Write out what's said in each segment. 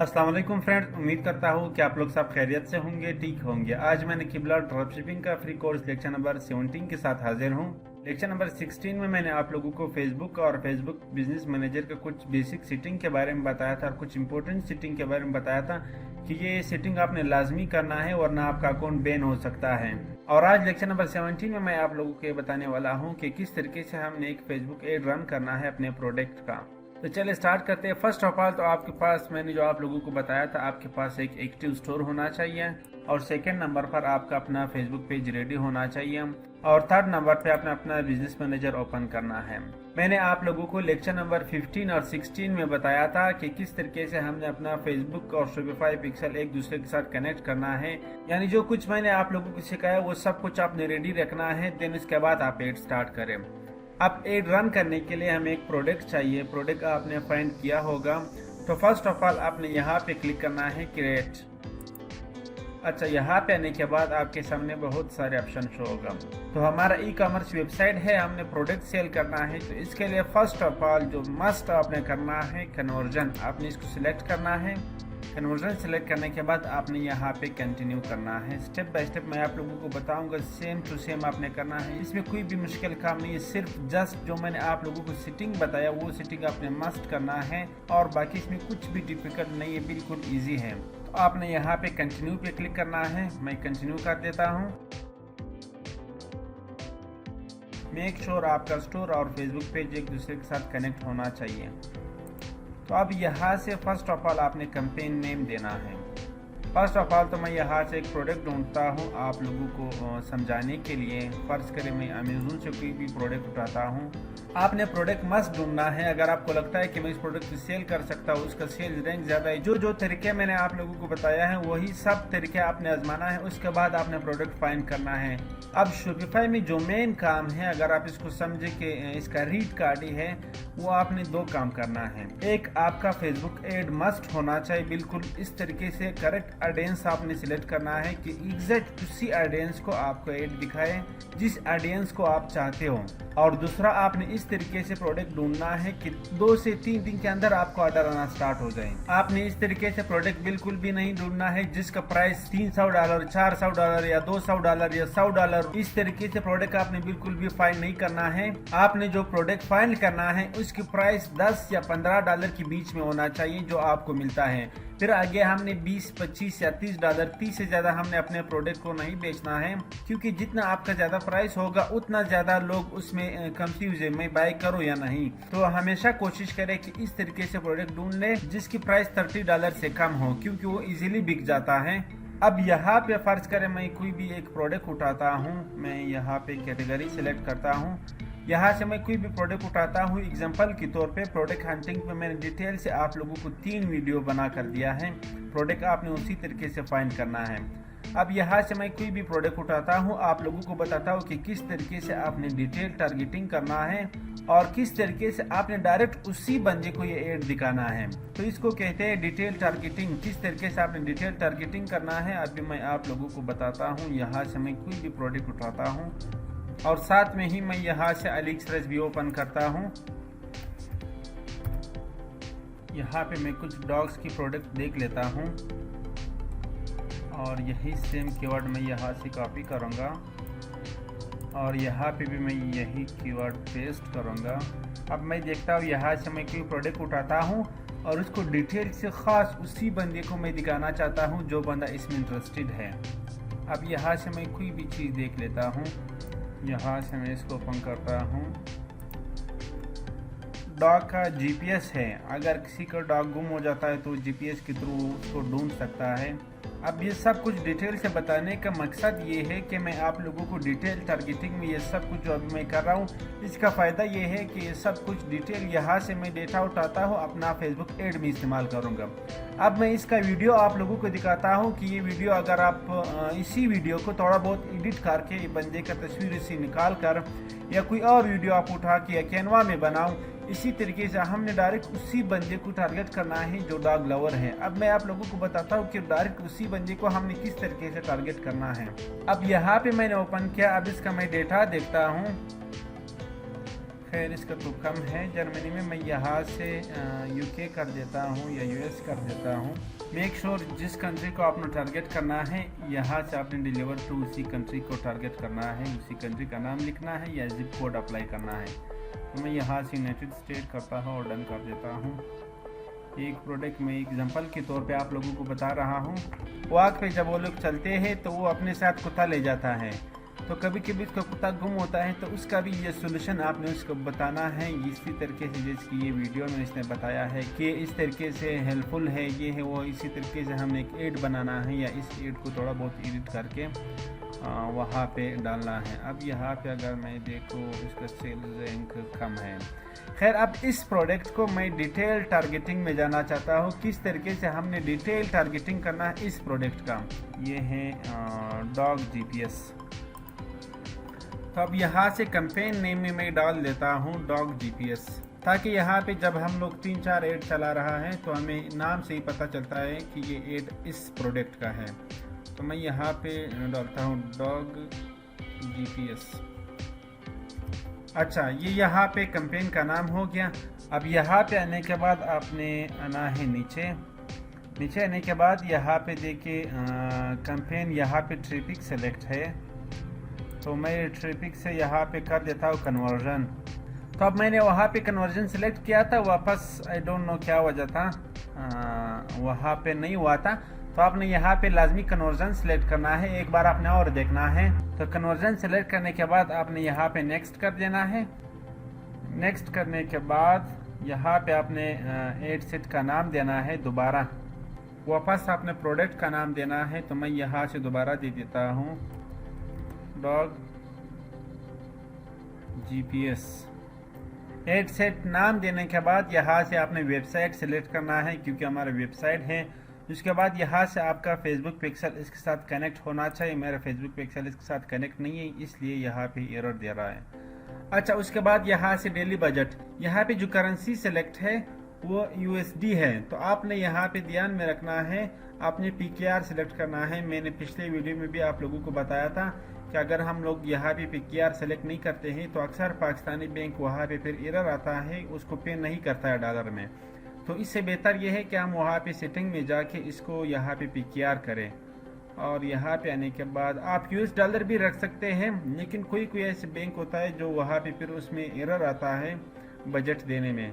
अस्सलाम वालेकुम फ्रेंड्स, उम्मीद करता हूँ कि आप लोग सब खैरियत से होंगे, ठीक होंगे। आज मैंने किबला ड्रॉपशिपिंग का फ्री कोर्स लेक्चर नंबर 17 के साथ हाजिर हूँ। लेक्चर नंबर 16 में मैंने आप लोगों को फेसबुक और फेसबुक बिजनेस मैनेजर का कुछ बेसिक सेटिंग के बारे में बताया था और कुछ इंपॉर्टेंट सेटिंग के बारे में बताया था कि ये सेटिंग आपने लाजमी करना है वरना आपका अकाउंट बैन हो सकता है। और आज लेक्चर नंबर 17 में मैं आप लोगों को ये बताने वाला हूँ कि किस तरीके से हमने एक फेसबुक एड रन करना है अपने प्रोडक्ट का। तो चलिए स्टार्ट करते हैं। फर्स्ट ऑफ ऑल तो आपके पास, मैंने जो आप लोगों को बताया था, आपके पास एक एक्टिव स्टोर होना चाहिए और सेकंड नंबर पर आपका अपना फेसबुक पेज रेडी होना चाहिए और थर्ड नंबर पे आपने अपना बिजनेस मैनेजर ओपन करना है। मैंने आप लोगों को लेक्चर नंबर 15 और 16 में बताया था कि किस तरीके से हमने अपना फेसबुक और शॉपिफाई पिक्सल एक दूसरे के साथ कनेक्ट करना है। यानी जो कुछ मैंने आप लोगों को सिखाया वो सब कुछ आपने रेडी रखना है, देन उसके बाद आप एड स्टार्ट करें। अब एड रन करने के लिए हमें एक प्रोडक्ट चाहिए। प्रोडक्ट आपने फाइंड किया होगा, तो फर्स्ट ऑफ ऑल आपने यहाँ पे क्लिक करना है क्रिएट। अच्छा, यहाँ पे आने के बाद आपके सामने बहुत सारे ऑप्शन शो होगा। तो हमारा ई कॉमर्स वेबसाइट है, हमने प्रोडक्ट सेल करना है, तो इसके लिए फर्स्ट ऑफ ऑल जो मस्ट आपने करना है कन्वर्जन, आपने इसको सिलेक्ट करना है। कन्वर्जन सेलेक्ट करने के बाद आपने यहाँ पे कंटिन्यू करना है। स्टेप बाय स्टेप मैं आप लोगों को बताऊंगा, सेम टू सेम आपने करना है। इसमें कोई भी मुश्किल काम नहीं है, सिर्फ जस्ट जो मैंने आप लोगों को सेटिंग बताया वो सेटिंग आपने मस्ट करना है और बाकी इसमें कुछ भी डिफिकल्ट नहीं है, बिल्कुल ईजी है। तो आपने यहाँ पे कंटिन्यू पे क्लिक करना है। मैं कंटिन्यू कर देता हूँ। मेक श्योर आपका स्टोर और फेसबुक पेज एक दूसरे के साथ कनेक्ट होना चाहिए। तो अब यहाँ से फर्स्ट ऑफ ऑल आपने कैंपेन नेम देना है। फर्स्ट ऑफ ऑल तो मैं यहाँ से एक प्रोडक्ट ढूंढता हूँ आप लोगों को समझाने के लिए। फर्ज करें मैं अमेजोन से कोई भी प्रोडक्ट उठाता हूँ। आपने प्रोडक्ट मस्ट ढूंढना है। अगर आपको लगता है कि मैं इस प्रोडक्ट को सेल कर सकता हूँ, उसका सेल रैंक ज़्यादा है, जो जो तरीके मैंने आप लोगों को बताया है वही सब तरीके आपने आजमाना है। उसके बाद आपने प्रोडक्ट फाइंड करना है। अब शॉपिफाई में जो मेन काम है, अगर आप इसको समझे कि इसका रीड कार्ड ही है, वो आपने दो काम करना है। एक, आपका फेसबुक एड मस्ट होना चाहिए, बिल्कुल इस तरीके से करेक्ट ऑडियंस आपने सिलेक्ट करना है कि एग्जैक्ट उसी ऑडियंस को आपको एड दिखाए जिस ऑडियंस को आप चाहते हो। और दूसरा, आपने इस तरीके से प्रोडक्ट ढूंढना है कि 2 से 3 दिन के अंदर आपको ऑर्डर आना स्टार्ट हो जाए। आपने इस तरीके से प्रोडक्ट बिल्कुल भी नहीं ढूंढना है जिसका प्राइस $300, $400 या $200 या $100, इस तरीके से प्रोडक्ट आपने बिल्कुल भी फाइंड नहीं करना है। आपने जो प्रोडक्ट फाइंड करना है उसकी प्राइस $10 या $15 के बीच में होना चाहिए जो आपको मिलता है। फिर आगे हमने 20, 25 या $30, 30 से ज्यादा हमने अपने प्रोडक्ट को नहीं बेचना है, क्योंकि जितना आपका ज्यादा प्राइस होगा उतना ज्यादा लोग उसमें कंफ्यूज है, मैं बाय करूं या नहीं। तो हमेशा कोशिश करें कि इस तरीके से प्रोडक्ट ढूंढ ले जिसकी प्राइस $30 से कम हो, क्योंकि वो इजीली बिक जाता है। अब यहाँ पे फर्ज करें मैं कोई भी एक प्रोडक्ट उठाता हूँ। मैं यहाँ पे कैटेगरी सिलेक्ट करता हूँ। यहाँ से मैं कोई भी प्रोडक्ट उठाता हूँ। एग्जांपल के तौर पे प्रोडक्ट हंटिंग पे मैंने डिटेल से आप लोगों को 3 वीडियो बना कर दिया है। प्रोडक्ट आपने उसी तरीके से फाइंड करना है। अब यहाँ से मैं कोई भी प्रोडक्ट उठाता हूँ, आप लोगों को बताता हूँ कि किस तरीके से आपने डिटेल टारगेटिंग करना है और किस तरीके से आपने डायरेक्ट उसी बंदे को ये एड दिखाना है। तो इसको कहते हैं डिटेल टारगेटिंग। किस तरीके से आपने डिटेल टारगेटिंग करना है अभी मैं आप लोगों को बताता हूँ। यहाँ से मैं कोई भी प्रोडक्ट उठाता हूँ और साथ में ही मैं यहाँ से AliExpress भी ओपन करता हूँ। यहाँ पे मैं कुछ डॉग्स की प्रोडक्ट देख लेता हूँ और यही सेम कीवर्ड मैं यहाँ से कॉपी करूँगा और यहाँ पे भी मैं यही कीवर्ड पेस्ट करूँगा। अब मैं देखता हूँ यहाँ से मैं कोई प्रोडक्ट उठाता हूँ और उसको डिटेल से ख़ास उसी बंदे को मैं दिखाना चाहता हूँ जो बंदा इसमें इंटरेस्टेड है। अब यहाँ से मैं कोई भी चीज़ देख लेता हूँ। यहाँ से मैं इसको ओपन करता हूँ। डॉग का जीपीएस है, अगर किसी का डॉग गुम हो जाता है तो जीपीएस के थ्रू उसको ढूंढ सकता है। अब ये सब कुछ डिटेल से बताने का मकसद ये है कि मैं आप लोगों को डिटेल टारगेटिंग में ये सब कुछ जो अभी मैं कर रहा हूँ, इसका फ़ायदा ये है कि ये सब कुछ डिटेल यहाँ से मैं डेटा उठाता हूँ, अपना फेसबुक एड में इस्तेमाल करूँगा। अब मैं इसका वीडियो आप लोगों को दिखाता हूँ कि ये वीडियो अगर आप इसी वीडियो को थोड़ा बहुत एडिट करके बंदे का तस्वीर इसी निकाल कर या कोई और वीडियो आप उठा के या कैनवा में बनाऊँ, इसी तरीके से हमने डायरेक्ट उसी बंदे को टारगेट करना है जो डॉग लवर है। अब मैं आप लोगों को बताता हूँ कि डायरेक्ट उसी बंदे को हमने किस तरीके से टारगेट करना है। अब यहाँ पे मैंने ओपन किया। अब इसका मैं डेटा देखता हूँ। खैर इसका तो कम है जर्मनी में। मैं यहाँ से यूके कर देता हूँ या यूएस कर देता हूँ। मेक श्योर जिस कंट्री को आपने टारगेट करना है यहाँ से आपने डिलीवर टू उसी कंट्री को टारगेट करना है, उसी कंट्री का नाम लिखना है या जिप कोड अप्लाई करना है। तो मैं यहाँ से यूनाइटेड स्टेट करता हूँ और डन कर देता हूँ। एक प्रोडक्ट में एग्जांपल के तौर पे आप लोगों को बता रहा हूँ। वॉक पे जब वो लोग चलते हैं तो वो अपने साथ कुत्ता ले जाता है, तो कभी कभी उसका कुत्ता गुम होता है, तो उसका भी ये सोल्यूशन आपने उसको बताना है इसी तरीके से जैसे कि ये वीडियो में इसने बताया है कि इस तरीके से हेल्पफुल है, ये है वो। इसी तरीके से हमने एक एड बनाना है या इस एड को थोड़ा बहुत एडिट करके वहाँ पे डालना है। अब यहाँ पे अगर मैं देखूँ इसका सेल्स रैंक कम है। खैर अब इस प्रोडक्ट को मैं डिटेल टारगेटिंग में जाना चाहता हूँ, किस तरीके से हमने डिटेल टारगेटिंग करना है इस प्रोडक्ट का। ये है डॉग जीपीएस। तो अब यहाँ से कैंपेन नेम में मैं डाल देता हूँ डॉग जीपीएस, ताकि यहाँ पे जब हम लोग 3-4 एड चला रहा है तो हमें नाम से ही पता चलता है कि ये एड इस प्रोडक्ट का है। तो मैं यहाँ पे डालता हूँ डॉग जीपीएस। अच्छा, ये यहाँ पे कैंपेन का नाम हो गया। अब यहाँ पे आने के बाद आपने आना है नीचे आने के बाद यहाँ पे देखिए कैंपेन, यहाँ पे ट्रैफिक सेलेक्ट है, तो मैं ट्रैफिक से यहाँ पे कर देता हूँ कन्वर्जन। तो अब मैंने वहाँ पे कन्वर्जन सेलेक्ट किया था, वापस आई डोंट नो क्या वजह था, वहाँ पे नहीं हुआ था। तो आपने यहाँ पे लाजमी कन्वर्जन सेलेक्ट करना है, एक बार आपने और देखना है। तो कन्वर्जन सेलेक्ट करने के बाद आपने यहाँ पे नेक्स्ट कर देना है। नेक्स्ट करने के बाद यहाँ पे आपने एड सेट का नाम देना है, दोबारा वापस आपने प्रोडक्ट का नाम देना है। तो मैं यहाँ से दोबारा दे देता हूँ डॉग जीपीएस। एड सेट नाम देने के बाद यहाँ से आपने वेबसाइट सेलेक्ट करना है, क्योंकि हमारा वेबसाइट है। उसके बाद यहाँ से आपका फेसबुक पिक्सल इसके साथ कनेक्ट होना चाहिए। मेरा फेसबुक पिक्सल इसके साथ कनेक्ट नहीं है, इसलिए यहाँ पे एरर दे रहा है। अच्छा, उसके बाद यहाँ से डेली बजट, यहाँ पे जो करेंसी सेलेक्ट है वो यूएसडी है, तो आपने यहाँ पे ध्यान में रखना है, आपने पीकेआर सेलेक्ट करना है। मैंने पिछले वीडियो में भी आप लोगों को बताया था कि अगर हम लोग यहाँ पे पीकेआर सेलेक्ट नहीं करते हैं तो अक्सर पाकिस्तानी बैंक वहाँ पे फिर एरर आता है, उसको पे नहीं करता है डॉलर में। तो इससे बेहतर यह है कि हम वहाँ पे सेटिंग में जाके इसको यहाँ पे पीकेआर करें। और यहाँ पे आने के बाद आप यूएस डॉलर भी रख सकते हैं, लेकिन कोई कोई ऐसे बैंक होता है जो वहाँ पे फिर उसमें एरर आता है बजट देने में।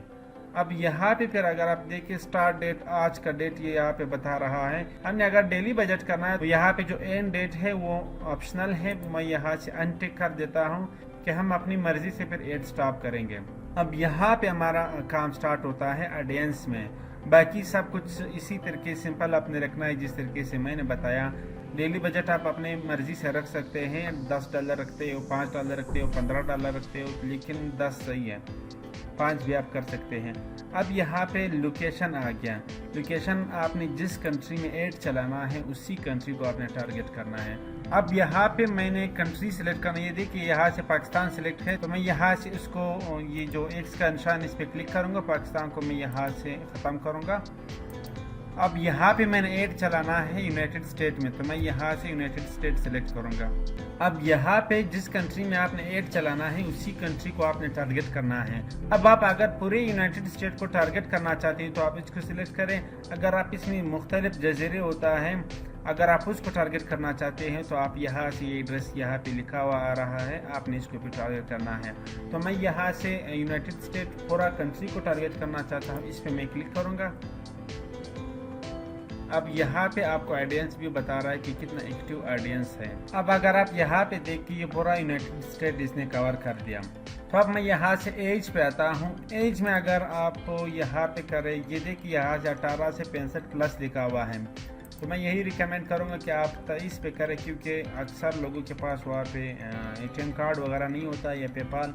अब यहाँ पे फिर अगर आप देखिए स्टार्ट डेट, आज का डेट ये यहाँ पे बता रहा है। हमने अगर डेली बजट करना है तो यहाँ पे जो एंड डेट है वो ऑप्शनल है। मैं यहाँ से अनटिक कर देता हूँ कि हम अपनी मर्जी से फिर एड स्टॉप करेंगे। अब यहाँ पे हमारा काम स्टार्ट होता है ऑडियंस में। बाकी सब कुछ इसी तरीके सिंपल आपने रखना है जिस तरीके से मैंने बताया। डेली बजट आप अपने मर्जी से रख सकते हैं, $10 रखते हो, $5 रखते हो, $15 रखते हो, लेकिन 10 सही है, 5 भी आप कर सकते हैं। अब यहाँ पे लोकेशन आ गया। लोकेशन आपने जिस कंट्री में एड चलाना है उसी कंट्री को आपने टारगेट करना है। अब यहाँ पे मैंने कंट्री सेलेक्ट करना है, ये देखिए यहाँ से पाकिस्तान सेलेक्ट है, तो मैं यहाँ से उसको ये जो एक्स का निशान इस पर क्लिक करूँगा, पाकिस्तान को मैं यहाँ से ख़त्म करूँगा। अब यहाँ पे मैंने एड चलाना है यूनाइटेड स्टेट में, तो मैं यहाँ से यूनाइटेड स्टेट सेलेक्ट करूँगा। अब यहाँ पे जिस कंट्री में आपने एड चलाना है उसी कंट्री को आपने टारगेट करना है। अब आप अगर पूरे यूनाइटेड स्टेट को टारगेट करना चाहते हैं तो आप इसको सिलेक्ट करें। अगर आप इसमें मुख्तलिफ जजीरे होता है, अगर आप उसको टारगेट करना चाहते हैं तो आप यहाँ से एड्रेस यहाँ पे लिखा हुआ आ रहा है, आपने इसको भी टारगेट करना है। तो मैं यहाँ से यूनाइटेड स्टेट पूरा कंट्री को टारगेट करना चाहता हूँ, इस पर मैं क्लिक करूँगा। अब यहाँ पे आपको ऑडियंस भी बता रहा है कि कितना एक्टिव ऑडियंस है। अब अगर आप यहाँ पे देखिए पूरा यूनाइटेड स्टेट इसने कवर कर दिया। तो अब मैं यहाँ से एज पे आता हूँ। एज में अगर आप यहाँ पे करें, ये देखिए यहाँ से 18 से 65 प्लस लिखा हुआ है, तो मैं यही रिकमेंड करूँगा कि आप 23 पे करें, क्योंकि अक्सर लोगों के पास वहाँ पे ATM कार्ड वगैरह नहीं होता या पेपाल।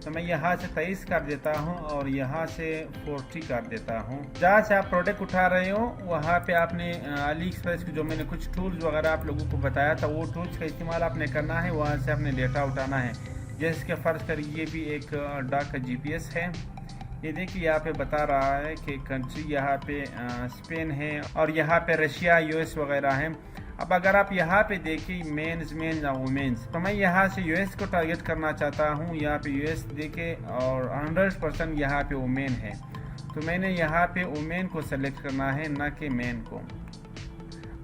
तो मैं यहाँ से 23 कर देता हूँ और यहाँ से 40 कर देता हूँ। जहाँ से आप प्रोडक्ट उठा रहे हो वहाँ पे आपने अली एक्सप्रेस के जो मैंने कुछ टूल्स वगैरह आप लोगों को बताया था, वो टूल्स का इस्तेमाल आपने करना है, वहाँ से आपने डेटा उठाना है। जैसे कि फ़र्ज़ करिए ये भी एक डॉग का GPS है। ये देखिए यहाँ पे बता रहा है कि कंट्री यहाँ पे स्पेन है और यहाँ पे रशिया, US वगैरह है। अब अगर आप यहाँ पे देखिए मेंस मेन या वुमेन्स, तो मैं यहाँ से यूएस को टारगेट करना चाहता हूँ। यहाँ पे यूएस देखे और 100% यहाँ पे वुमेन है, तो मैंने यहाँ पे वुमेन को सेलेक्ट करना है, ना कि मेन को।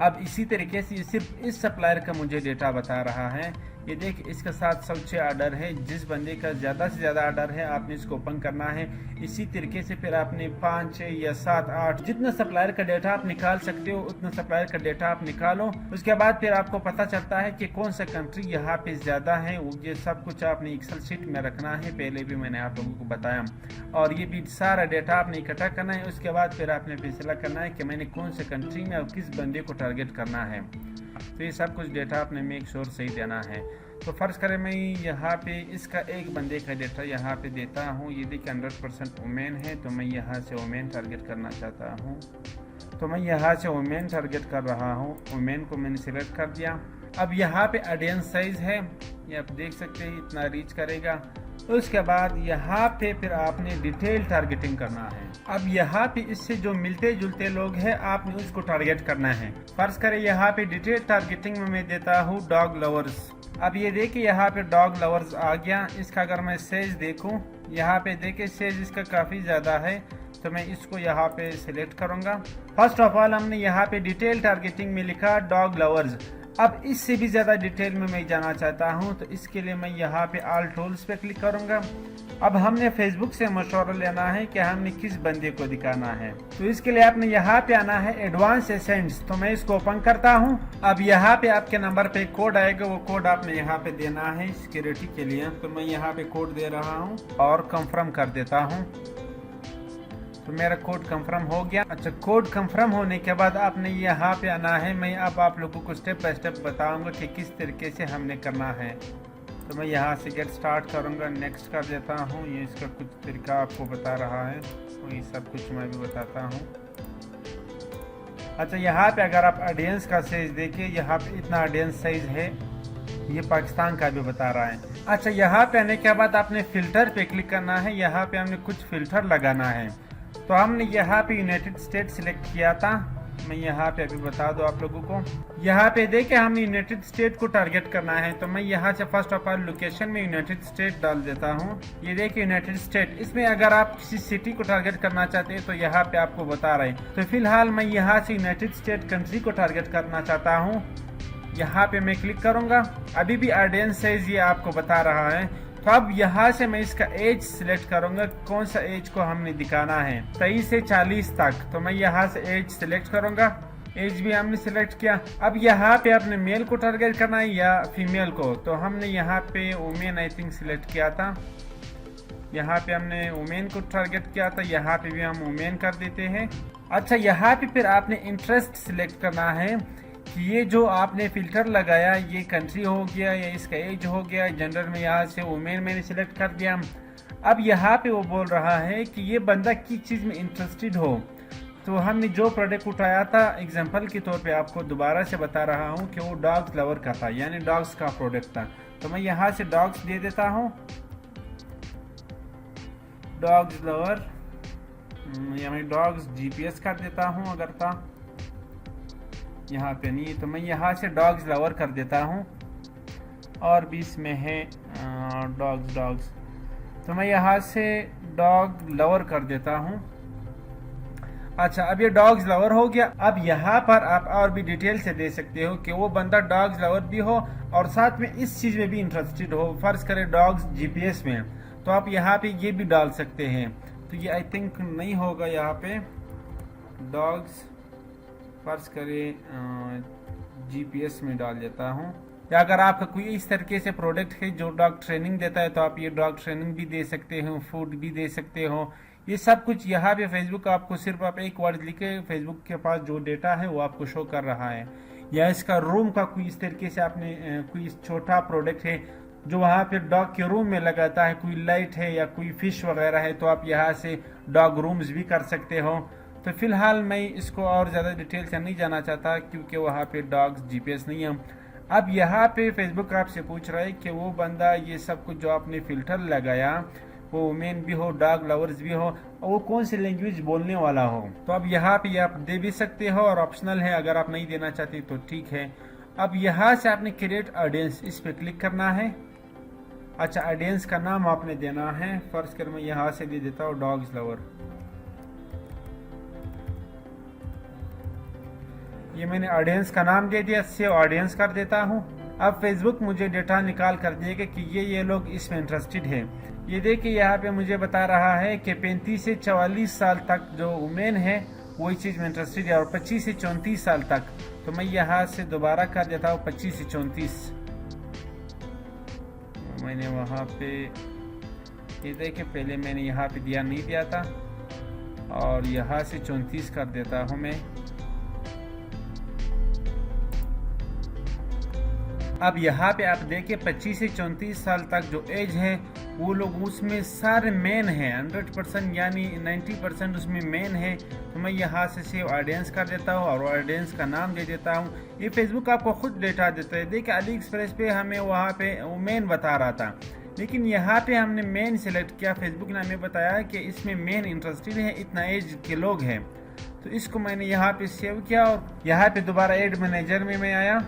अब इसी तरीके से सिर्फ इस सप्लायर का मुझे डेटा बता रहा है। ये देख, इसके साथ सब 6 ऑर्डर है। जिस बंदे का ज़्यादा से ज़्यादा ऑर्डर है आपने इसको ओपन करना है। इसी तरीके से फिर आपने 5, 6 या 7, 8 जितना सप्लायर का डेटा आप निकाल सकते हो उतना सप्लायर का डेटा आप निकालो। उसके बाद फिर आपको पता चलता है कि कौन सा कंट्री यहाँ पे ज़्यादा है। ये सब कुछ आपने एक्सेल शीट में रखना है, पहले भी मैंने आप लोगों को बताया। और ये भी सारा डेटा आपने इकट्ठा करना है। उसके बाद फिर आपने फैसला करना है कि मैंने कौन से कंट्री में और किस बंदे को टारगेट करना है। तो ये सब कुछ डेटा आपने मेक श्योर सही देना है। तो फ़र्ज़ करें मैं यहाँ पे इसका एक बंदे का डेटा यहाँ पे देता हूँ। ये देखिए 100% वुमेन है, तो मैं यहाँ से वुमेन टारगेट करना चाहता हूँ। तो मैं यहाँ से वुमेन टारगेट कर रहा हूँ। वुमेन को मैंने सिलेक्ट कर दिया। अब यहाँ पे ऑडियंस साइज़ है, ये आप देख सकते हैं इतना रीच करेगा। उसके बाद यहाँ पे फिर आपने डिटेल टारगेटिंग करना है। अब यहाँ पे इससे जो मिलते जुलते लोग हैं आपने उसको टारगेट करना है। फर्ज करें यहाँ पे डिटेल टारगेटिंग में मैं देता हूँ डॉग लवर्स। अब ये देखिए यहाँ पे डॉग लवर्स आ गया। इसका अगर मैं सेज देखूँ, यहाँ पे देखिए सेज इसका काफ़ी ज़्यादा है, तो मैं इसको यहाँ पे सिलेक्ट करूँगा। फर्स्ट ऑफ ऑल हमने यहाँ पे डिटेल टारगेटिंग में लिखा डॉग लवर्स। अब इससे भी ज़्यादा डिटेल में मैं जाना चाहता हूं, तो इसके लिए मैं यहाँ पे ऑल टूल्स पे क्लिक करूँगा। अब हमने फेसबुक से मशवरा लेना है कि हमने किस बंदे को दिखाना है। तो इसके लिए आपने यहाँ पे आना है एडवांस एसेंट्स। तो मैं इसको ओपन करता हूँ। अब यहाँ पे आपके नंबर पे कोड आएगा, वो कोड आपने यहाँ पे देना है सिक्योरिटी के लिए। तो मैं यहाँ पे कोड दे रहा हूँ और कंफर्म कर देता हूँ। तो मेरा कोड कंफर्म हो गया। अच्छा, कोड कंफर्म होने के बाद आपने यहाँ पे आना है। मैं अब आप लोगों को स्टेप बाय स्टेप बताऊंगा कि किस तरीके से हमने करना है। तो मैं यहाँ से गेट स्टार्ट करूँगा, नेक्स्ट कर देता हूँ। ये इसका कुछ तरीका आपको बता रहा है, तो ये सब कुछ मैं भी बताता हूँ। अच्छा, यहाँ पे अगर आप ऑडियंस का साइज देखिए, यहाँ पे इतना ऑडियंस साइज है, ये पाकिस्तान का भी बता रहा है। अच्छा, यहाँ पे आने के बाद आपने फिल्टर पे क्लिक करना है। यहाँ पे हमने कुछ फिल्टर लगाना है। तो हमने यहाँ पे यूनाइटेड स्टेट सिलेक्ट किया था। मैं यहाँ पे अभी बता दूं आप लोगों को। यहाँ पे देखे हमने यूनाइटेड स्टेट को टारगेट करना है, तो मैं यहाँ से फर्स्ट ऑफ ऑल लोकेशन में यूनाइटेड स्टेट डाल देता हूँ। ये देखिए यूनाइटेड स्टेट। इसमें अगर आप किसी सिटी को टारगेट करना चाहते हैं तो यहाँ पे आपको बता रहे हैं। तो फिलहाल मैं यहाँ से यूनाइटेड स्टेट कंट्री को टारगेट करना चाहता हूँ। यहाँ पे मैं क्लिक करूँगा। अभी भी ऑडियंस साइज ये आपको बता रहा है। तो अब यहाँ से मैं इसका एज सिलेक्ट करूंगा, कौन सा एज को हमने दिखाना है, 23 से 40 तक। तो मैं यहाँ से एज सिलेक्ट करूंगा। एज भी हमने सिलेक्ट किया। अब यहाँ पे आपने मेल को टारगेट करना है या फीमेल को। तो हमने यहाँ पे वुमेन आई थिंक सिलेक्ट किया था। यहाँ पे हमने वुमेन को टारगेट किया था, यहाँ पे भी हम वुमेन कर देते हैं। अच्छा, यहाँ पे फिर आपने इंटरेस्ट सिलेक्ट करना है कि ये जो आपने फिल्टर लगाया, ये कंट्री हो गया या इसका एज हो गया। जनरल में यहाँ से वुमेन मैंने सिलेक्ट कर दिया। अब यहाँ पे वो बोल रहा है कि ये बंदा किस चीज़ में इंटरेस्टेड हो। तो हमने जो प्रोडक्ट उठाया था, एग्जांपल के तौर पे आपको दोबारा से बता रहा हूँ कि वो डॉग्स लवर का था, यानी डॉग्स का प्रोडक्ट था। तो मैं यहाँ से डॉग्स दे देता हूँ, डॉग्स लवर, या मैं डॉग्स जीपीएस कर देता हूँ अगर था, यहाँ पे नहीं। तो मैं यहाँ से डॉग्स लवर कर देता हूँ। और भी इसमें है डॉग्स। तो मैं यहाँ से डॉग लवर कर देता हूँ। अच्छा, अब ये डॉग्स लवर हो गया। अब यहाँ पर आप और भी डिटेल से दे सकते हो कि वो बंदा डॉग्स लवर भी हो और साथ में इस चीज़ में भी इंटरेस्टेड हो। फर्ज करें डॉग्स जीपीएस में, तो आप यहाँ पे ये भी डाल सकते हैं। तो ये आई थिंक नहीं होगा यहाँ पे डॉग्स, फर्ज करें जीपीएस में डाल देता हूँ। या अगर आपका कोई इस तरीके से प्रोडक्ट है जो डॉग ट्रेनिंग देता है, तो आप ये डॉग ट्रेनिंग भी दे सकते हो, फूड भी दे सकते हो। ये सब कुछ यहाँ पे फेसबुक आपको सिर्फ आप एक वर्ड लिखे, फेसबुक के पास जो डेटा है वो आपको शो कर रहा है। या इसका रूम का कोई इस तरीके से आपने कोई छोटा प्रोडक्ट है जो वहाँ पे डॉग के रूम में लगाता है, कोई लाइट है या कोई फिश वगैरह है, तो आप यहाँ से डॉग रूम्स भी कर सकते हो। तो फिलहाल मैं इसको और ज़्यादा डिटेल से नहीं जाना चाहता क्योंकि वहाँ पे डॉग्स जीपीएस नहीं है। अब यहाँ पे फेसबुक आपसे पूछ रहा है कि वो बंदा ये सब कुछ जो आपने फ़िल्टर लगाया वो वुमेन भी हो, डॉग लवर्स भी हो, और वो कौन सी लैंग्वेज बोलने वाला हो। तो अब यहाँ पे आप दे भी सकते हो और ऑप्शनल है, अगर आप नहीं देना चाहते तो ठीक है। अब यहाँ से आपने क्रिएट ऑडियंस, इस पे क्लिक करना है। अच्छा, ऑडियंस का नाम आपने देना है, फर्ज कर मैं यहाँ से दे देता हूँ डॉग्स लवर। ये मैंने ऑडियंस का नाम दे दिया, सेव ऑडियंस कर देता हूँ। अब फेसबुक मुझे डेटा निकाल कर देगा कि ये लोग इसमें इंटरेस्टेड है। ये देखिए यहाँ पे मुझे बता रहा है कि 35 से 44 साल तक जो वुमेन है वो इस चीज़ में इंटरेस्टेड है, और 25 से 34 साल तक। तो मैं यहाँ से दोबारा कर देता हूँ 25 से 34। मैंने वहाँ पे ये देखिए, पहले मैंने यहाँ पे दिया नहीं दिया था, और यहाँ से 34 कर देता हूँ मैं। अब यहाँ पे आप देखिए 25 से 34 साल तक जो एज है वो लोग उसमें सारे मेन हैं, 100% यानी 90% उसमें मेन है। तो मैं यहाँ से सेव ऑडियंस कर देता हूँ और ऑडियंस का नाम दे देता हूँ। ये फेसबुक आपको खुद डेटा देता है। देखिए अली एक्सप्रेस पे हमें वहाँ पे वो मेन बता रहा था, लेकिन यहाँ पे हमने मेन सिलेक्ट किया। फेसबुक ने हमें बताया कि इसमें मेन इंटरेस्टेड है, इतना एज के लोग हैं। तो इसको मैंने यहाँ पे सेव किया और यहाँ पे दोबारा एड मैनेजर में मैं आया।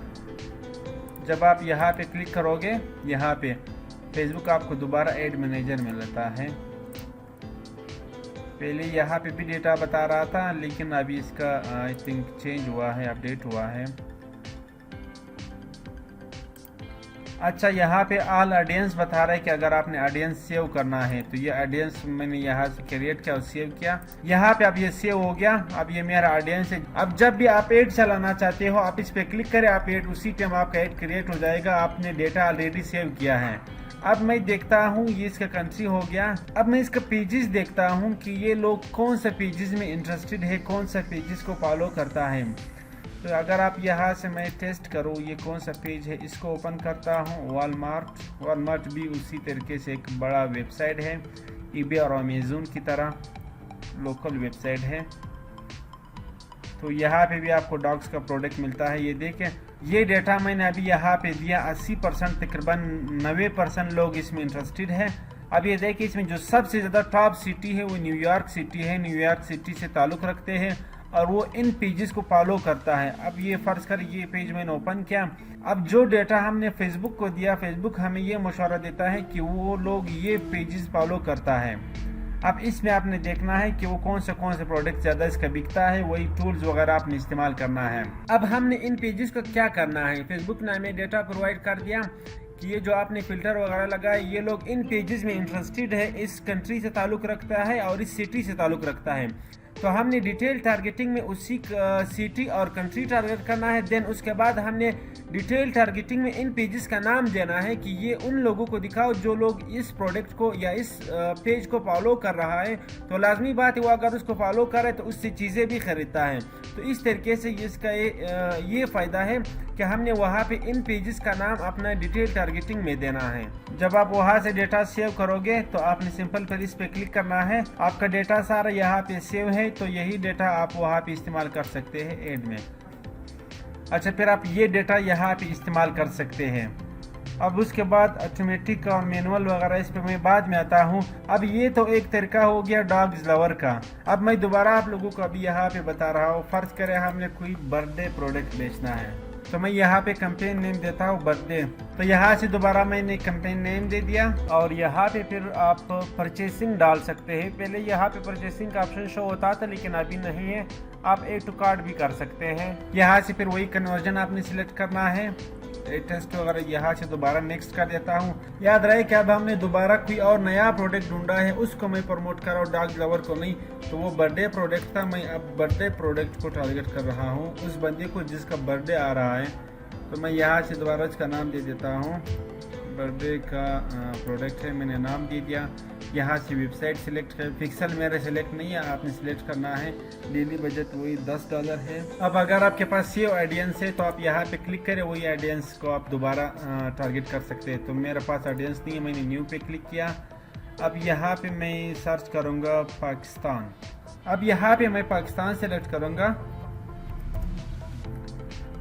जब आप यहाँ पे क्लिक करोगे, यहाँ पे फेसबुक आपको दोबारा एड मैनेजर में लेता है। पहले यहाँ पे भी डेटा बता रहा था, लेकिन अभी इसका आई थिंक चेंज हुआ है, अपडेट हुआ है। अच्छा, यहाँ पे ऑल ऑडियंस बता रहा है कि अगर आपने ऑडियंस सेव करना है तो ये ऑडियंस मैंने यहाँ से क्रिएट किया और सेव किया। यहाँ पे अब ये सेव हो गया। अब ये मेरा ऑडियंस है। अब जब भी आप एड चलाना चाहते हो, आप इस पे क्लिक करें, आप एड, उसी टाइम आपका एड क्रिएट हो जाएगा। आपने डेटा ऑलरेडी सेव किया है। अब मैं देखता हूँ, ये इसका कंट्री हो गया। अब मैं इसका पेजेस देखता हूँ कि ये लोग कौन सा पेजेस में इंटरेस्टेड है, कौन सा पेजेस को फॉलो करता है। तो अगर आप यहाँ से मैं टेस्ट करूँ ये कौन सा पेज है, इसको ओपन करता हूँ। वॉलमार्ट भी उसी तरीके से एक बड़ा वेबसाइट है, ईबे और अमेज़न की तरह लोकल वेबसाइट है। तो यहाँ पे भी आपको डॉग्स का प्रोडक्ट मिलता है। ये देखें, ये डेटा मैंने अभी यहाँ पे दिया। 80% तकरीबन 90% लोग इसमें इंटरेस्टेड है। अब ये देखिए, इसमें जो सबसे ज़्यादा टॉप सिटी है वो न्यूयॉर्क सिटी है। न्यूयॉर्क सिटी से ताल्लुक़ रखते हैं और वो इन पेजेस को फॉलो करता है। अब ये फर्ज कर ये पेज मैंने ओपन किया। अब जो डेटा हमने फेसबुक को दिया, फेसबुक हमें ये मशवरा देता है कि वो लोग ये पेजेस फॉलो करता है। अब इसमें आपने देखना है कि वो कौन से प्रोडक्ट ज़्यादा इसका बिकता है, वही टूल्स वगैरह आपने इस्तेमाल करना है। अब हमने इन पेजेस को क्या करना है, फेसबुक ने हमें डेटा प्रोवाइड कर दिया कि ये जो आपने फिल्टर वगैरह लगाए, ये लोग इन पेजेस में इंटरेस्टेड है, इस कंट्री से ताल्लुक़ रखता है और इस सिटी से ताल्लुक़ रखता है। तो हमने डिटेल टारगेटिंग में उसी सिटी और कंट्री टारगेट करना है। देन उसके बाद हमने डिटेल टारगेटिंग में इन पेजेस का नाम देना है कि ये उन लोगों को दिखाओ जो लोग इस प्रोडक्ट को या इस पेज को फॉलो कर रहा है। तो लाजमी बात है वो अगर उसको फॉलो करे तो उससे चीज़ें भी ख़रीदता है। तो इस तरीके से इसका ये फ़ायदा है कि हमने वहाँ पे इन पेजेस का नाम अपना डिटेल टारगेटिंग में देना है। जब आप वहाँ से डेटा सेव करोगे तो आपने सिंपल पर इस पे क्लिक करना है। आपका डेटा सारा यहाँ पे सेव है, तो यही डेटा आप वहाँ पे इस्तेमाल कर सकते हैं एड में। अच्छा, फिर आप ये डेटा यहाँ पे इस्तेमाल कर सकते हैं। अब उसके बाद ऑटोमेटिक और मैनुअल वगैरह इस पे मैं बाद में आता हूँ। अब ये तो एक तरीका हो गया डॉग्स लवर का। अब मैं दोबारा आप लोगों को अभी यहाँ पे बता रहा हूँ। फर्ज करें हमने कोई बर्थडे प्रोडक्ट बेचना है, तो मैं यहाँ पे कैंपेन नेम देता हूँ बर्थडे। तो यहाँ से दोबारा मैंने कैंपेन नेम दे दिया और यहाँ पे फिर आप परचेसिंग डाल सकते हैं। पहले यहाँ पे परचेसिंग का ऑप्शन शो होता था, लेकिन अभी नहीं है। आप एड टू कार्ट भी कर सकते हैं। यहाँ से फिर वही कन्वर्जन आपने सिलेक्ट करना है। टेस्ट वगैरह यहाँ से दोबारा नेक्स्ट कर देता हूँ। याद रहे कि अब हमने दोबारा कोई और नया प्रोडक्ट ढूंढा है, उसको मैं प्रमोट कर रहा हूँ, डॉग लवर को नहीं। तो वो बर्थडे प्रोडक्ट था, मैं अब बर्थडे प्रोडक्ट को टारगेट कर रहा हूँ, उस बंदे को जिसका बर्थडे आ रहा है। तो मैं यहाँ से दोबारा इसका नाम दे देता हूँ। बर्थडे का प्रोडक्ट है, मैंने नाम दे दिया। यहाँ से वेबसाइट सिलेक्ट कर, पिक्सल मेरे सिलेक्ट नहीं है, आपने सिलेक्ट करना है। डेली बजट वही $10 है। अब अगर आपके पास ये ऑडियंस है तो आप यहाँ पे क्लिक करें, वही ऑडियंस को आप दोबारा टारगेट कर सकते हैं। तो मेरे पास ऑडियंस नहीं है, मैंने न्यू पे क्लिक किया। अब यहाँ पे मैं सर्च करूँगा पाकिस्तान। अब यहाँ पे मैं पाकिस्तान सेलेक्ट करूँगा।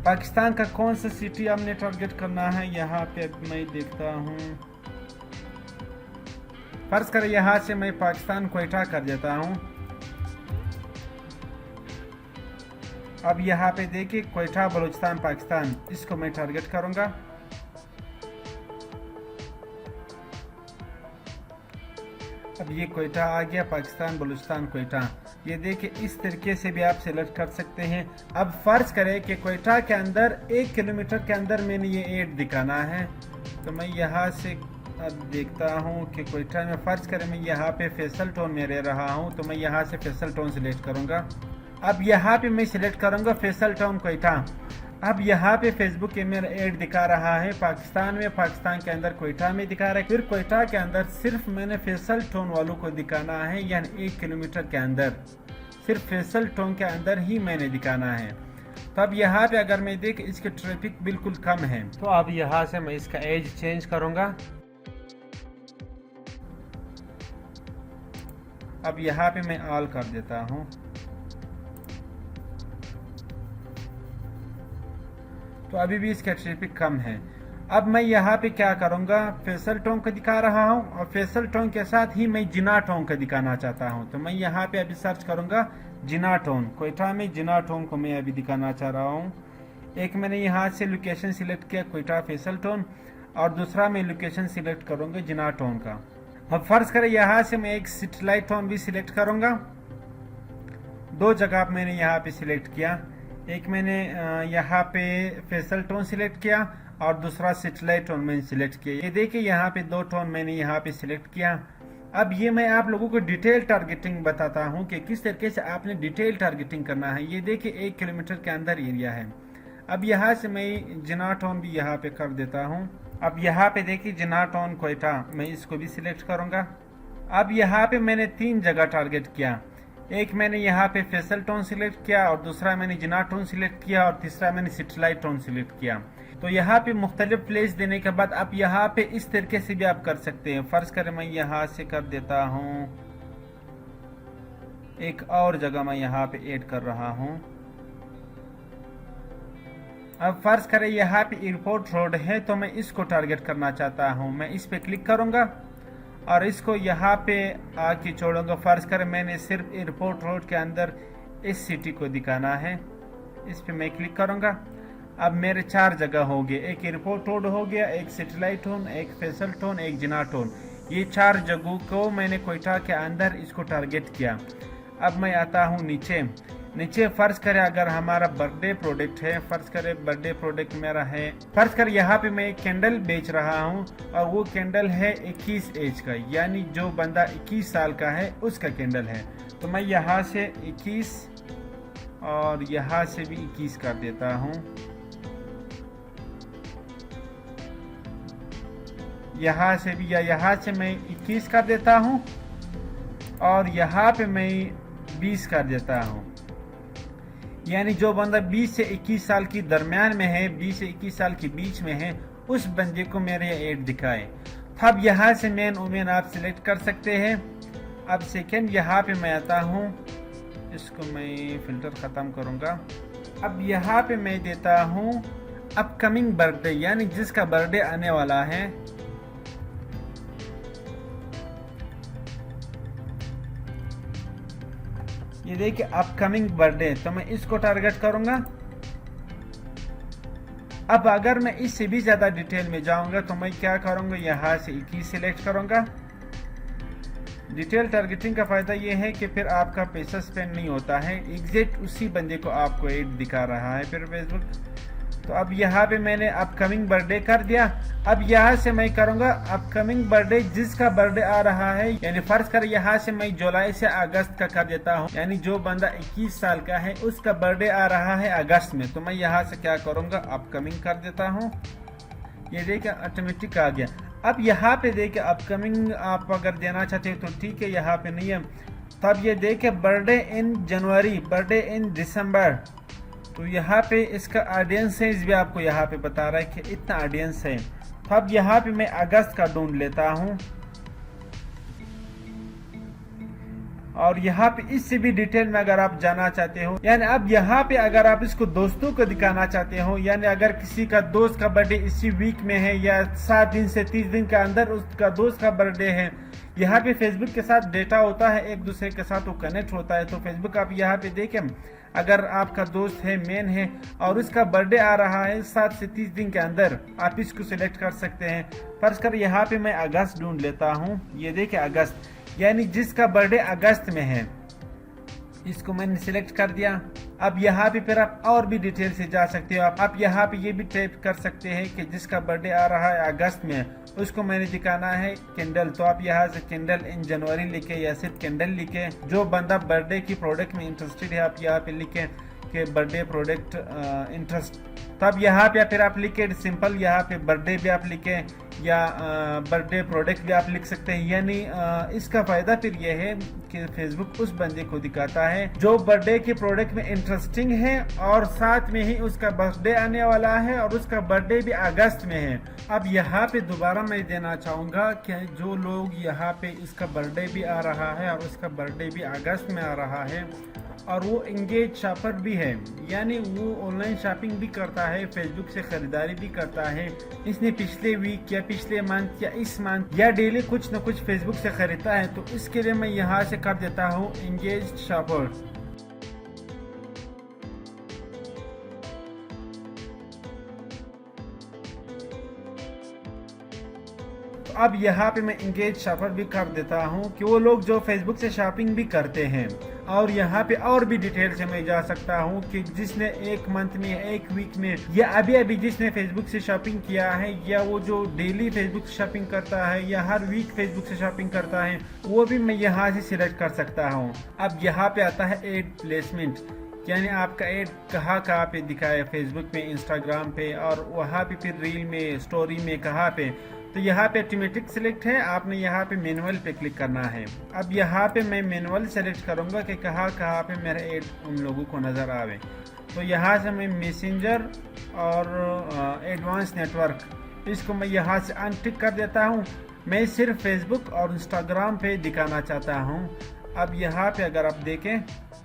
पाकिस्तान का कौन सा सिटी आपने टारगेट करना है, यहाँ पे मैं देखता हूँ। फर्ज करें यहाँ से मैं पाकिस्तान क्वेटा कर देता हूँ। अब यहाँ पे देखिए क्वेटा बलूचिस्तान पाकिस्तान, इसको मैं टारगेट करूँगा। अब ये क्वेटा आ गया, पाकिस्तान बलूचिस्तान क्वेटा। ये देखिए इस तरीके से भी आप सिलेक्ट कर सकते हैं। अब फर्ज करें कि क्वेटा के अंदर 1 किलोमीटर के अंदर मैंने ये ऐड दिखाना है, तो मैं यहाँ से अब देखता हूँ कि क्वेटा में फर्ज करें मैं यहाँ पे फैसल टाउन में रह रहा हूँ, तो मैं यहाँ से फैसल टाउन सिलेक्ट करूँगा। अब यहाँ पे मैं सिलेक्ट करूँगा फैसल टाउन क्वेटा। अब यहाँ पे फेसबुक के मेरा ऐड दिखा रहा है पाकिस्तान में, पाकिस्तान के अंदर क्वेटा में दिखा रहा है। फिर क्वेटा के अंदर सिर्फ मैंने फैसल टाउन वालों को दिखाना है, यानी 1 किलोमीटर के अंदर सिर्फ फैसल टाउन के अंदर ही मैंने दिखाना है। तो अब यहाँ पे अगर मैं देख इसके ट्रैफिक बिल्कुल कम है, तो अब यहाँ से मैं इसका एज चेंज करूँगा। अब यहाँ पे मैं ऑल कर देता हूँ। तो अभी भी इसका ट्रैफिक कम है। अब मैं यहाँ पे क्या करूँगा, फैसल टाउन को दिखा रहा हूँ और फैसल टाउन के साथ ही मैं जिना टाउन को दिखाना चाहता हूँ। तो मैं यहाँ पे अभी सर्च करूँगा जिना टाउन, क्वेटा में जिना टाउन को मैं अभी दिखाना चाह रहा हूँ। एक मैंने यहाँ से लोकेशन सिलेक्ट किया क्वेटा फैसल टाउन, और दूसरा मैं लोकेशन सिलेक्ट करूँगा जिना टाउन का। अब फर्ज करें यहाँ से मैं एक सैटेलाइट टाउन भी सिलेक्ट करूँगा। 2 जगह मैंने यहाँ पे सिलेक्ट किया, एक मैंने यहाँ पे फैसल टाउन सिलेक्ट किया और दूसरा सैटेलाइट टाउन मैंने सिलेक्ट किया। ये देखिए यहाँ पे 2 टाउन मैंने यहाँ पे सिलेक्ट किया। अब ये मैं आप लोगों को डिटेल टारगेटिंग बताता हूँ कि किस तरीके से आपने डिटेल टारगेटिंग करना है। ये देखिए 1 किलोमीटर के अंदर एरिया है। अब यहाँ से मैं जिना टाउन भी यहाँ पे कर देता हूँ। अब यहाँ पे देखिए जिना टाउन क्वेटा, मैं इसको भी सिलेक्ट करूँगा। अब यहाँ पे मैंने 3 जगह टारगेट किया, एक मैंने यहाँ पे फैसल टाउन सिलेक्ट किया और दूसरा मैंने जिना टाउन सिलेक्ट किया और तीसरा मैंने सैटेलाइट टाउन सिलेक्ट किया। तो यहाँ पे मुख्तलिफ प्लेस देने के बाद आप यहाँ पे इस तरीके से भी आप कर सकते हैं। फर्ज करें मैं यहाँ से कर देता हूँ, एक और जगह मैं यहाँ पे ऐड कर रहा हूँ। अब फर्ज करें यहाँ पे एयरपोर्ट रोड है, तो मैं इसको टारगेट करना चाहता हूँ। मैं इस पे क्लिक करूँगा और इसको यहाँ पे आके छोड़ूंगा। फर्ज करें मैंने सिर्फ एयरपोर्ट रोड के अंदर इस सिटी को दिखाना है, इस पे मैं क्लिक करूँगा। अब मेरे 4 जगह हो गए, एक एयरपोर्ट रोड हो गया, एक सैटेलाइट टाउन, एक फैसल टाउन, एक जिना टाउन। ये 4 जगहों को मैंने क्वेटा के अंदर इसको टारगेट किया। अब मैं आता हूँ नीचे फर्ज करें अगर हमारा बर्थडे प्रोडक्ट है, फर्ज करें बर्थडे प्रोडक्ट मेरा है, फर्ज करें यहाँ पे मैं एक कैंडल बेच रहा हूँ और वो कैंडल है 21 एज का, यानी जो बंदा 21 साल का है उसका कैंडल है। तो मैं यहाँ से 21 और यहाँ से भी 21 कर देता हूँ। यहाँ से भी या यहाँ से मैं 21 कर देता हूँ और यहाँ पे मैं 20 कर देता हूँ। यानी जो बंदा 20 से 21 साल की दरमियान में है, 20 से 21 साल के बीच में है, उस बंदे को मेरे ऐड दिखाए। अब यहाँ से मैन वुमेन आप सिलेक्ट कर सकते हैं। अब सेकंड यहाँ पे मैं आता हूँ, इसको मैं फिल्टर ख़त्म करूँगा। अब यहाँ पे मैं देता हूँ अपकमिंग बर्थडे, यानी जिसका बर्थडे आने वाला है। ये देखिए अपकमिंग बर्थडे, तो मैं इसको टारगेट करूंगा। अब अगर मैं इससे भी ज़्यादा डिटेल में जाऊंगा तो मैं क्या करूंगा, यहाँ से 21 सिलेक्ट करूंगा। डिटेल टारगेटिंग का फ़ायदा ये है कि फिर आपका पैसा स्पेंड नहीं होता है, एग्जैक्ट उसी बंदे को आपको ऐड दिखा रहा है फिर फेसबुक। तो अब यहाँ पे मैंने अपकमिंग बर्थडे कर दिया। अब यहाँ से मैं करूँगा अपकमिंग बर्थडे जिसका बर्थडे आ रहा है, यानी फर्ज कर यहाँ से मैं जुलाई से अगस्त का कर देता हूँ, यानी जो बंदा 21 साल का है उसका बर्थडे आ रहा है अगस्त में। तो मैं यहाँ से क्या करूँगा, अपकमिंग कर देता हूँ। ये देखिए ऑटोमेटिक आ गया। अब यहाँ पे देखिए अपकमिंग आप अगर देना चाहते हैं तो ठीक है, यहाँ पे नहीं है। तब ये देखिए birthday in January, birthday in दिसंबर, तो यहाँ पे इसका ऑडियंस साइज भी आपको यहाँ पे बता रहा है कि इतना ऑडियंस है। तो अब यहाँ पे मैं अगस्त का ढूंढ लेता हूँ और यहाँ पे इससे भी डिटेल में अगर आप जाना चाहते हो, यानी अब यहाँ पे अगर आप इसको दोस्तों को दिखाना चाहते हो, यानी अगर किसी का दोस्त का बर्थडे इसी वीक में है या 7 दिन से 30 दिन के अंदर उसका दोस्त का बर्थडे है, यहाँ पे फेसबुक के साथ डेटा होता है, एक दूसरे के साथ वो कनेक्ट होता है। तो फेसबुक आप यहाँ पे देखें, अगर आपका दोस्त है, मेन है, और उसका बर्थडे आ रहा है 7 से 30 दिन के अंदर, आप इसको सिलेक्ट कर सकते हैं। फर्ज कर यहाँ पे मैं अगस्त ढूंढ लेता हूँ, ये देखिए अगस्त, यानी जिसका बर्थडे अगस्त में है, इसको मैंने सिलेक्ट कर दिया। अब यहाँ पे फिर आप और भी डिटेल से जा सकते हो। आप यहाँ पे ये भी टाइप कर सकते हैं कि जिसका बर्थडे आ रहा है अगस्त में, उसको मैंने दिखाना है कैंडल, तो आप यहाँ से कैंडल इन जनवरी लिखे या सिर्फ कैंडल लिखे। जो बंदा बर्थडे की प्रोडक्ट में इंटरेस्टेड है, आप यहाँ पे लिखे कि बर्थडे प्रोडक्ट इंटरेस्ट, तब यहाँ पे फिर आप लिखे सिंपल, यहाँ पे बर्थडे भी आप लिखे या बर्थडे प्रोडक्ट भी आप लिख सकते हैं। यानी इसका फायदा फिर यह है कि फेसबुक उस बंदे को दिखाता है जो बर्थडे के प्रोडक्ट में इंटरेस्टिंग है और साथ में ही उसका बर्थडे आने वाला है और उसका बर्थडे भी अगस्त में है। अब यहाँ पे दोबारा मैं देना चाहूँगा कि जो लोग यहाँ पे इसका बर्थडे भी आ रहा है और उसका बर्थडे भी अगस्त में आ रहा है और वो इंगेज शॉपर भी है, यानी वो ऑनलाइन शॉपिंग भी करता है, फेसबुक से खरीदारी भी करता है, इसने पिछले वीक या पिछले मंथ या इस मंथ या डेली कुछ न कुछ फेसबुक से खरीदा है, तो इसके लिए मैं यहाँ से कर देता हूँ इंगेज शॉपर। अब यहाँ पे मैं इंगेज शॉपर भी कर देता हूँ कि वो लोग जो फेसबुक से शॉपिंग भी करते हैं। और यहाँ पे और भी डिटेल से मैं जा सकता हूँ कि जिसने एक मंथ में, एक वीक में, या अभी अभी जिसने फेसबुक से शॉपिंग किया है, या वो जो डेली फेसबुक से शॉपिंग करता है या हर वीक फेसबुक से शॉपिंग करता है, वो भी मैं यहाँ से सिलेक्ट कर सकता हूँ। अब यहाँ पे आता है एड प्लेसमेंट, यानी आपका एड कहाँ पे दिखाए, फेसबुक पे, इंस्टाग्राम पे, और वहाँ पे फिर रील में, स्टोरी में, कहाँ पे। तो यहाँ पे ऑटोमेटिक सिलेक्ट है, आपने यहाँ पे मैनुअल पे क्लिक करना है। अब यहाँ पे मैं मैनुअल सेलेक्ट करूँगा कि कहाँ पे मेरा एड उन लोगों को नज़र आवे। तो यहाँ से मैं मैसेंजर और एडवांस नेटवर्क, इसको मैं यहाँ से अनटिक कर देता हूँ। मैं सिर्फ फेसबुक और इंस्टाग्राम पे दिखाना चाहता हूँ। अब यहाँ पे अगर आप देखें,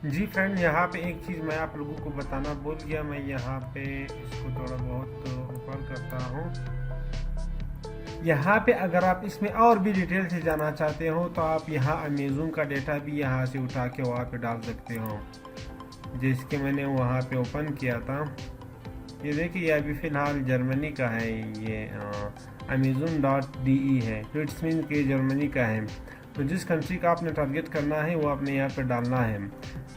जी फ्रेंड, यहाँ पे एक चीज़ मैं आप लोगों को बताना भूल गया, मैं यहाँ पे इसको थोड़ा बहुत ऊपर करता हूँ। यहाँ पे अगर आप इसमें और भी डिटेल से जाना चाहते हो तो आप यहाँ अमेज़न का डेटा भी यहाँ से उठा के वहाँ पे डाल सकते हो, जिसके मैंने वहाँ पे ओपन किया था। ये देखिए, ये अभी फ़िलहाल जर्मनी का है, ये amazon.de है, तो इट्स मीन कि जर्मनी का है। तो जिस कंट्री का आपने टारगेट करना है वो आपने यहाँ पे डालना है।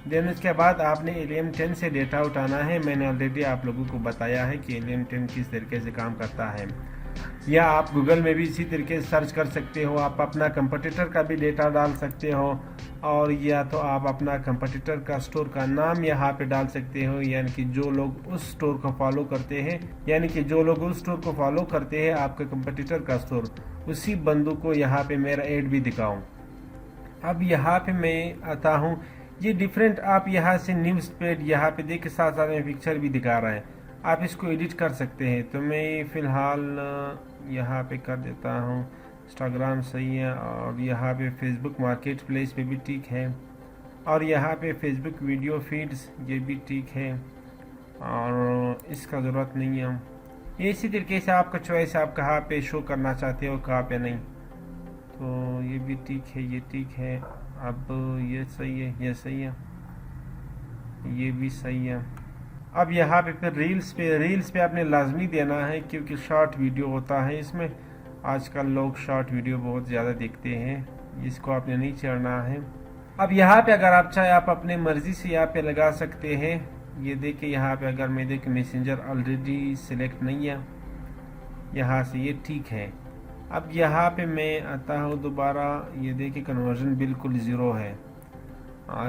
देन उसके बाद आपने एलियन 10 से डेटा उठाना है। मैंने ऑलरेडी आप लोगों को बताया है कि एलियन 10 किस तरीके से काम करता है, या आप गूगल में भी इसी तरीके से सर्च कर सकते हो। आप अपना कंपटीटर का भी डेटा डाल सकते हो, और या तो आप अपना कंपटीटर का स्टोर का नाम यहाँ पे डाल सकते हो, यानी कि जो लोग उस स्टोर को फॉलो करते हैं, यानी कि जो लोग उस स्टोर को फॉलो करते हैं, आपके कंपटीटर का स्टोर, उसी बंदू को यहाँ पे मेरा एड भी दिखाऊं। अब यहाँ पे मैं आता हूँ, ये डिफरेंट, आप यहाँ से न्यूज़ पेड यहाँ पे देख के साथ साथ में पिक्चर भी दिखा रहा है, आप इसको एडिट कर सकते हैं। तो मैं फ़िलहाल यहाँ पे कर देता हूँ इंस्टाग्राम, सही है, और यहाँ पे फेसबुक मार्केट प्लेस पे भी ठीक है, और यहाँ पे फेसबुक वीडियो फीड्स ये भी ठीक है, और इसका ज़रूरत नहीं है। इसी तरीके से आपका चॉइस, आप कहाँ पे शो करना चाहते हो, कहाँ पे नहीं। तो ये भी ठीक है, ये ठीक है। अब ये सही है, ये सही है, ये भी सही है। अब यहाँ पे फिर रील्स पे आपने लाजमी देना है, क्योंकि शॉर्ट वीडियो होता है इसमें। आजकल लोग शॉर्ट वीडियो बहुत ज़्यादा देखते हैं, इसको आपने नहीं छेड़ना है। अब यहाँ पे अगर आप चाहे आप अपने मर्ज़ी से यहाँ पे लगा सकते हैं। ये देखिए, यहाँ पे अगर मैं देख मैसेंजर ऑलरेडी सिलेक्ट नहीं है, यहाँ से ये ठीक है। अब यहाँ पे मैं आता हूँ दोबारा, ये देखिए कन्वर्जन बिल्कुल ज़ीरो है,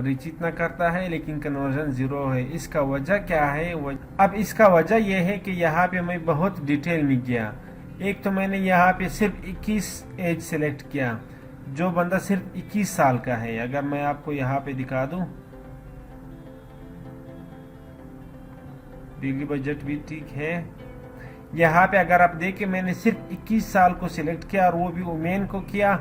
रीच इतना करता है लेकिन कन्वर्जन ज़ीरो है। इसका वजह क्या है? अब इसका वजह यह है कि यहाँ पे मैं बहुत डिटेल में गया। एक तो मैंने यहाँ पे सिर्फ 21 एज सेलेक्ट किया, जो बंदा सिर्फ 21 साल का है। अगर मैं आपको यहाँ पे दिखा दूँ, डेली बजट भी ठीक है। यहाँ पे अगर आप देखें, मैंने सिर्फ 21 साल को सिलेक्ट किया और वो भी वुमेन को किया,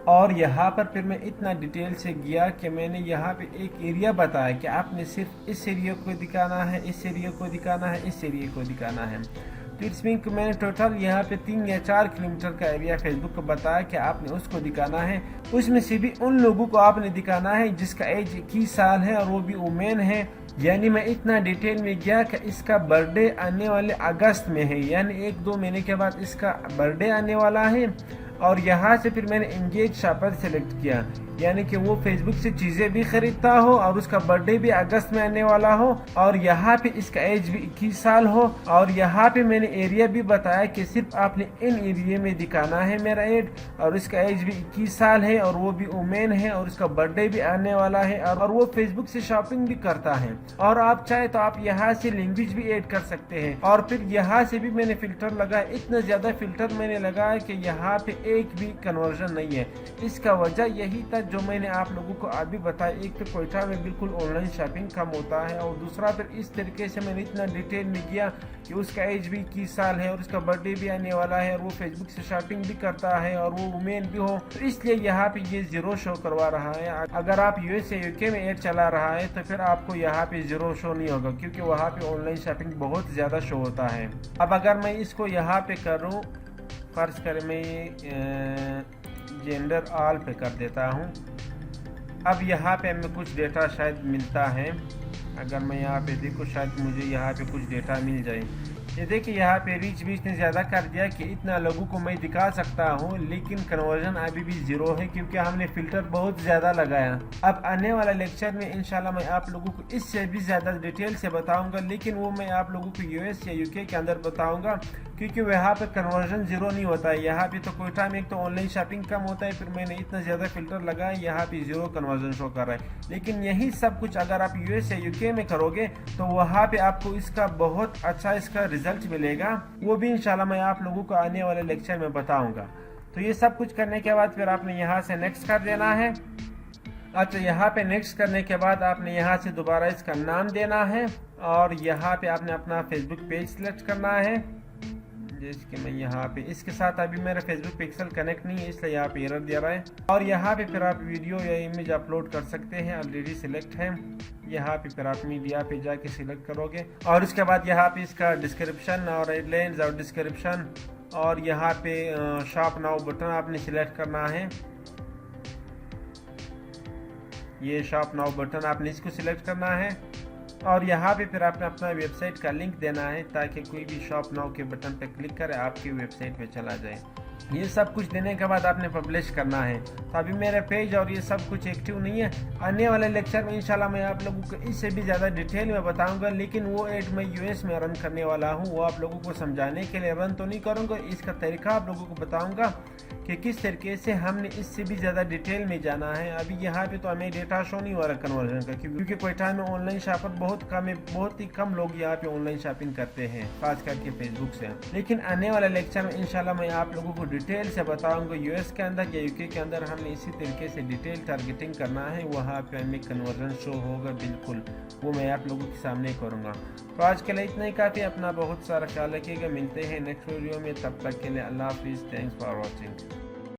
और यहाँ पर फिर मैं इतना डिटेल से गया कि मैंने यहाँ पे एक एरिया बताया कि आपने सिर्फ इस एरिया को दिखाना है, इस एरिया को दिखाना है, इस एरिया को दिखाना है। तो इट्स मीन कि मैंने टोटल यहाँ पे 3 या 4 किलोमीटर का एरिया फेसबुक को बताया कि आपने उसको दिखाना है। उसमें से भी उन लोगों को आपने दिखाना है जिसका एज 21 साल है और वो भी वुमेन है। यानी मैं इतना डिटेल में गया कि इसका बर्थडे आने वाले अगस्त में है, यानी 1-2 महीने के बाद इसका बर्थडे आने वाला है। और यहाँ से फिर मैंने एंगेज शॉपर सेलेक्ट किया, यानी कि वो फेसबुक से चीज़ें भी खरीदता हो और उसका बर्थडे भी अगस्त में आने वाला हो और यहाँ पे इसका एज भी 21 साल हो। और यहाँ पे मैंने एरिया भी बताया कि सिर्फ आपने इन एरिया में दिखाना है मेरा एड, और इसका एज भी 21 साल है और वो भी वुमेन है और उसका बर्थडे भी आने वाला है और वो फेसबुक से शॉपिंग भी करता है। और आप चाहे तो आप यहाँ से लैंग्वेज भी ऐड कर सकते हैं। और फिर यहाँ से भी मैंने फिल्टर लगाया, इतना ज़्यादा फिल्टर मैंने लगाया कि यहाँ पे एक भी कन्वर्जन नहीं है। इसका वजह यही था जो मैंने आप लोगों को अभी बताया। एक तो कोयटा में बिल्कुल ऑनलाइन शॉपिंग कम होता है और दूसरा फिर इस तरीके से मैंने इतना डिटेल में किया कि उसका एज भी 21 साल है और उसका बर्थडे भी आने वाला है और वो फेसबुक से शॉपिंग भी करता है और वो वुमेन भी हो, तो इसलिए यहाँ पे ये 0 शो करवा रहा है। अगर आप यूएस या यूके में एड चला रहा है तो फिर आपको यहाँ पे 0 शो नहीं होगा, क्योंकि वहाँ पे ऑनलाइन शॉपिंग बहुत ज़्यादा शो होता है। अब अगर मैं इसको यहाँ पे करूँ, फर्ज कर मैं जेंडर ऑल पे कर देता हूँ। अब यहाँ पे हमें कुछ डेटा शायद मिलता है। अगर मैं यहाँ पे देखूँ शायद मुझे यहाँ पे कुछ डेटा मिल जाए। ये देखिए यहाँ पे रीच ने ज़्यादा कर दिया कि इतना लोगों को मैं दिखा सकता हूँ, लेकिन कन्वर्जन अभी भी 0 है क्योंकि हमने फ़िल्टर बहुत ज़्यादा लगाया। अब आने वाला लेक्चर में इंशाल्लाह मैं आप लोगों को इससे भी ज़्यादा डिटेल से बताऊँगा, लेकिन वो मैं आप लोगों को यूएस या यूके के अंदर बताऊँगा, क्योंकि वहाँ पे कन्वर्जन 0 नहीं होता है। यहाँ पे तो कोयटा में एक तो ऑनलाइन शॉपिंग कम होता है, फिर मैंने इतना ज़्यादा फिल्टर लगाया, यहाँ पे 0 कन्वर्जन शो कर रहा है। लेकिन यही सब कुछ अगर आप यूएस या यूके में करोगे तो वहाँ पे आपको इसका बहुत अच्छा इसका रिजल्ट मिलेगा। वो भी इंशाल्लाह मैं आप लोगों को आने वाले लेक्चर में बताऊँगा। तो ये सब कुछ करने के बाद फिर आपने यहाँ से नेक्स्ट कर देना है। अच्छा, यहाँ पे नेक्स्ट करने के बाद आपने यहाँ से दोबारा इसका नाम देना है और यहाँ पे आपने अपना फेसबुक पेज सिलेक्ट करना है। जैसे कि मैं यहाँ पे इसके साथ अभी मेरा फेसबुक पिक्सल कनेक्ट नहीं है, इसलिए यहाँ पे एरर दे रहा है। और यहाँ पे फिर आप वीडियो या इमेज अपलोड कर सकते हैं, ऑलरेडी सिलेक्ट है। यहाँ पे फिर आप मीडिया पे जाके सिलेक्ट करोगे और उसके बाद यहाँ पे इसका डिस्क्रिप्शन और हेडलाइंस और डिस्क्रिप्शन और यहाँ पे शॉप नाउ बटन आपने सिलेक्ट करना है। ये शॉप नाउ बटन आपने इसको सिलेक्ट करना है और यहाँ पे फिर आपने अपना वेबसाइट का लिंक देना है ताकि कोई भी शॉप नाउ के बटन पे क्लिक करे आपकी वेबसाइट पे चला जाए। ये सब कुछ देने के बाद आपने पब्लिश करना है। तो अभी मेरा पेज और ये सब कुछ एक्टिव नहीं है। आने वाले लेक्चर में इंशाल्लाह मैं आप लोगों को इससे भी ज़्यादा डिटेल में बताऊंगा, लेकिन वो एड मैं यूएस में रन करने वाला हूँ। वो आप लोगों को समझाने के लिए रन तो नहीं करूँगा, इसका तरीका आप लोगों को बताऊँगा कि किस तरीके से हमने इससे भी ज़्यादा डिटेल में जाना है। अभी यहाँ पे तो हमें डेटा शो नहीं हो रहा कन्वर्जन का, क्योंकि कोयटा में ऑनलाइन शॉपर बहुत कम है, बहुत ही कम लोग यहाँ पे ऑनलाइन शॉपिंग करते हैं, खास करके फेसबुक से। लेकिन आने वाले लेक्चर में इंशाल्लाह मैं आप लोगों को डिटेल से बताऊंगा यूएस के अंदर या यूके के अंदर हमने इसी तरीके से डिटेल टारगेटिंग करना है, वहाँ पे हमें कन्वर्जन शो होगा बिल्कुल, वो मैं आप लोगों के सामने करूँगा। तो आज के लिए इतना ही काफ़ी। अपना बहुत सारा ख्याल रखिएगा, मिलते हैं नेक्स्ट वीडियो में, तब तक के लिए अल्लाह हाफिज़, थैंक्स फॉर वॉचिंग।